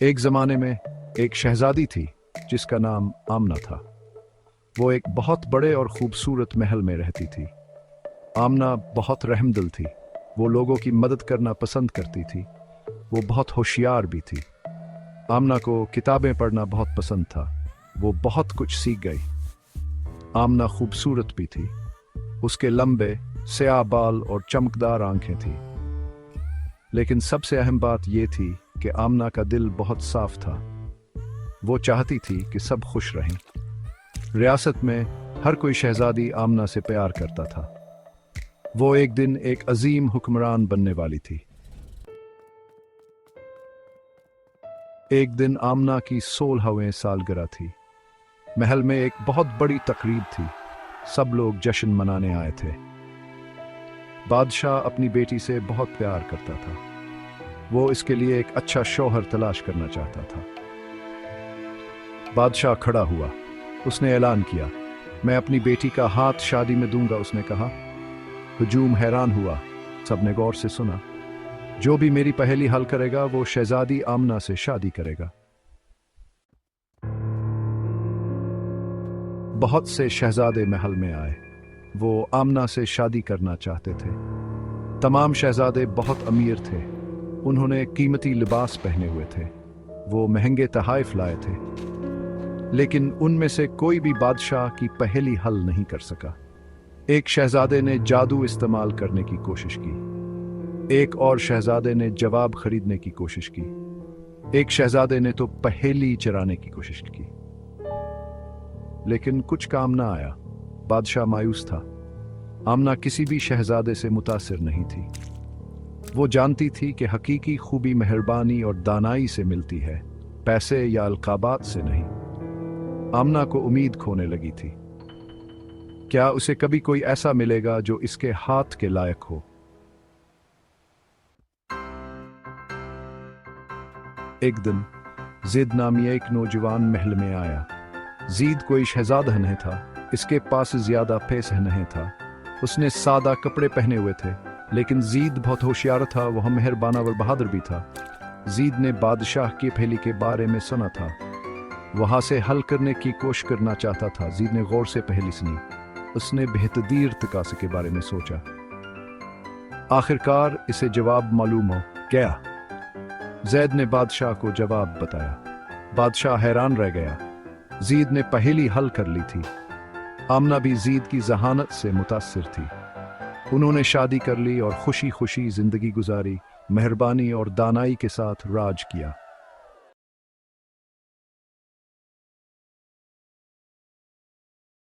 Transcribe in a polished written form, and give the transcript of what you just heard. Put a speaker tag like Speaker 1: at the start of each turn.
Speaker 1: एक ज़माने में एक शहजादी थी जिसका नाम आमना था। वो एक बहुत बड़े और खूबसूरत महल में रहती थी। आमना बहुत रहमदिल थी। वो लोगों की मदद करना पसंद करती थी। वो बहुत होशियार भी थी। आमना को किताबें पढ़ना बहुत पसंद था। वो बहुत कुछ सीख गई। आमना खूबसूरत भी थी। उसके लंबे स्याह बाल और चमकदार आंखें थीं। लेकिन सबसे अहम बात यह थी कि आमना का दिल बहुत साफ था। वो चाहती थी कि सब खुश रहें। रियासत में हर कोई शहजादी आमना से प्यार करता था। वो एक दिन एक अजीम हुक्मरान बनने वाली थी। एक दिन आमना की 16वीं सालगिरह थी। महल में एक बहुत बड़ी तकरीब थी। सब लोग जश्न मनाने आए थे। बादशाह अपनी बेटी से बहुत प्यार करता था। वो इसके लिए एक अच्छा शौहर तलाश करना चाहता था। बादशाह खड़ा हुआ। उसने ऐलान किया, मैं अपनी बेटी का हाथ शादी में दूंगा। उसने कहा। हुजूम हैरान हुआ। सबने गौर से सुना। जो भी मेरी पहेली हल करेगा वो शहजादी आमना से शादी करेगा। बहुत से शहजादे महल में आए। वो आमना से शादी करना चाहते थे। तमाम शहजादे बहुत अमीर थे। उन्होंने कीमती लिबास पहने हुए थे। वो महंगे तोहफे लाए थे। लेकिन उनमें से कोई भी बादशाह की पहेली हल नहीं कर सका। एक शहजादे ने जादू इस्तेमाल करने की कोशिश की। एक और शहजादे ने जवाब खरीदने की कोशिश की। एक शहजादे ने तो पहेली चराने की कोशिश की। लेकिन कुछ काम ना आया। बादशाह मायूस था। आमना किसी भी शहजादे से मुतासिर नहीं थी। वो जानती थी कि हकीकी खूबी मेहरबानी और दानाई से मिलती है, पैसे या अलकाबात से नहीं। आमना को उम्मीद खोने लगी थी। क्या उसे कभी कोई ऐसा मिलेगा जो इसके हाथ के लायक हो? एक दिन जिद नामी एक नौजवान महल में आया। जीद कोई शहजादा नहीं था। इसके पास ज्यादा पैसा नहीं था। उसने सादा कपड़े पहने हुए थे। लेकिन जीद बहुत होशियार था। वह मेहरबाना और बहादुर भी था। जीद ने बादशाह की पहेली के बारे में सुना था। वहां से हल करने की कोशिश करना चाहता था। जीद ने गौर से पहेली सुनी। उसने बेहतरीन तकासे के बारे में सोचा। आखिरकार इसे जवाब मालूम हो गया। जैद ने बादशाह को जवाब बताया। बादशाह हैरान रह गया। जीद ने पहेली हल कर ली थी। आमना भी जीद की जहानत से मुतासिर थी। उन्होंने शादी कर ली और खुशी खुशी जिंदगी गुजारी। मेहरबानी और दानाई के साथ राज किया।